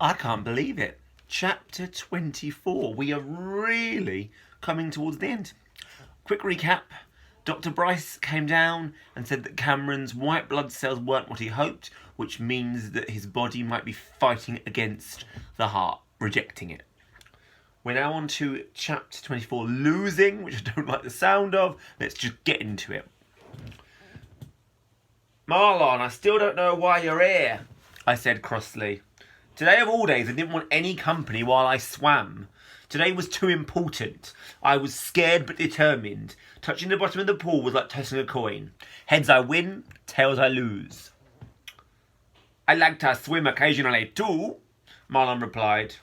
I can't believe it. Chapter 24. We are really coming towards the end. Quick recap. Dr. Bryce came down and said that Cameron's white blood cells weren't what he hoped, which means that his body might be fighting against the heart, rejecting it. We're now on to chapter 24, losing, which I don't like the sound of. Let's just get into it. Marlon, I still don't know why you're here, I said crossly. Today of all days, I didn't want any company while I swam. Today was too important. I was scared but determined. Touching the bottom of the pool was like tossing a coin. Heads I win, tails I lose. I like to swim occasionally too, Marlon replied.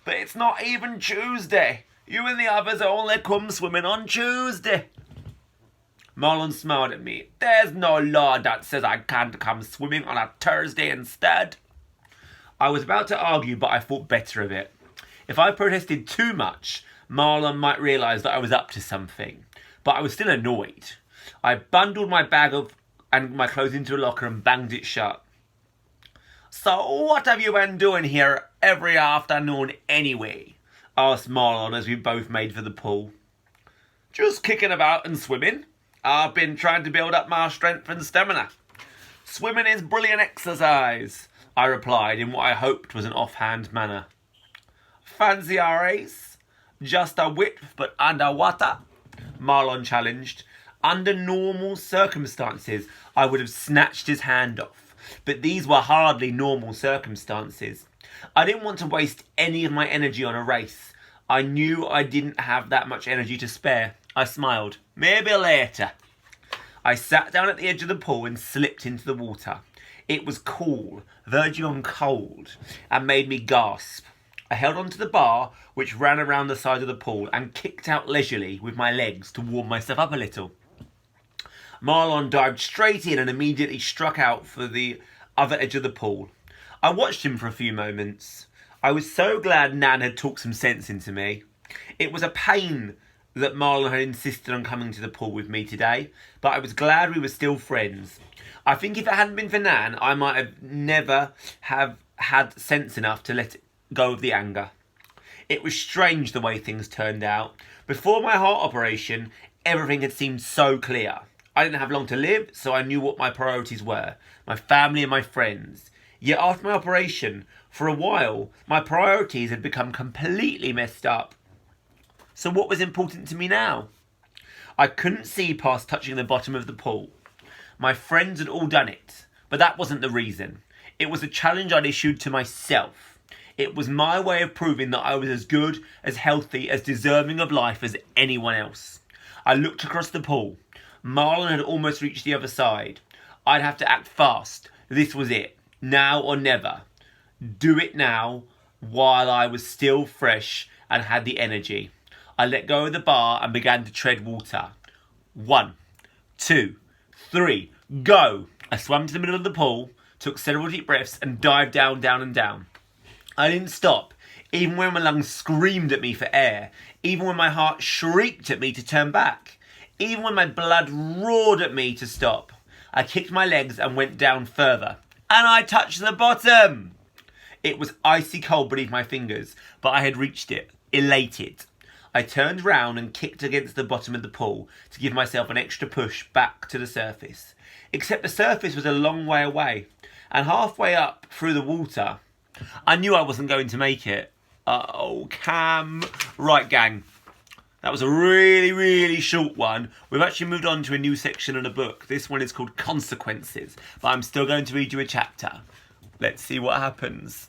But it's not even Tuesday. You and the others only come swimming on Tuesday. Marlon smiled at me. There's no law that says I can't come swimming on a Thursday instead. I was about to argue, but I thought better of it. If I protested too much, Marlon might realise that I was up to something. But I was still annoyed. I bundled my bag and my clothes into a locker and banged it shut. So what have you been doing here every afternoon anyway? Asked Marlon as we both made for the pool. Just kicking about and swimming. I've been trying to build up my strength and stamina. Swimming is brilliant exercise, I replied in what I hoped was an offhand manner. Fancy our race? Just a width but underwater? Marlon challenged. Under normal circumstances, I would have snatched his hand off, but these were hardly normal circumstances. I didn't want to waste any of my energy on a race. I knew I didn't have that much energy to spare. I smiled. Maybe later. I sat down at the edge of the pool and slipped into the water. It was cool, verging on cold, and made me gasp. I held onto the bar, which ran around the side of the pool, and kicked out leisurely with my legs to warm myself up a little. Marlon dived straight in and immediately struck out for the other edge of the pool. I watched him for a few moments. I was so glad Nan had talked some sense into me. It was a pain that Marlon had insisted on coming to the pool with me today, but I was glad we were still friends. I think if it hadn't been for Nan, I might have never have had sense enough to let go of the anger. It was strange the way things turned out. Before my heart operation, everything had seemed so clear. I didn't have long to live, so I knew what my priorities were, my family and my friends. Yet after my operation, for a while, my priorities had become completely messed up. So what was important to me now? I couldn't see past touching the bottom of the pool. My friends had all done it, but that wasn't the reason. It was a challenge I'd issued to myself. It was my way of proving that I was as good, as healthy, as deserving of life as anyone else. I looked across the pool. Marlon had almost reached the other side. I'd have to act fast. This was it. Now or never. Do it now, while I was still fresh and had the energy. I let go of the bar and began to tread water. 1, 2, 3, go! I swam to the middle of the pool, took several deep breaths and dived down, down and down. I didn't stop, even when my lungs screamed at me for air, even when my heart shrieked at me to turn back, even when my blood roared at me to stop. I kicked my legs and went down further, and I touched the bottom! It was icy cold beneath my fingers, but I had reached it, elated. I turned round and kicked against the bottom of the pool to give myself an extra push back to the surface. Except the surface was a long way away, and halfway up through the water, I knew I wasn't going to make it. Oh, Cam. Right, gang. That was a really, really short one. We've actually moved on to a new section in the book. This one is called Consequences, but I'm still going to read you a chapter. Let's see what happens.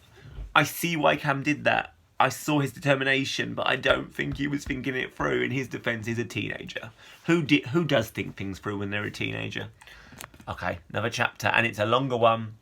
I see why Cam did that. I saw his determination, but I don't think he was thinking it through. In his defence, he's a teenager. Who does think things through when they're a teenager? Okay, another chapter, and it's a longer one.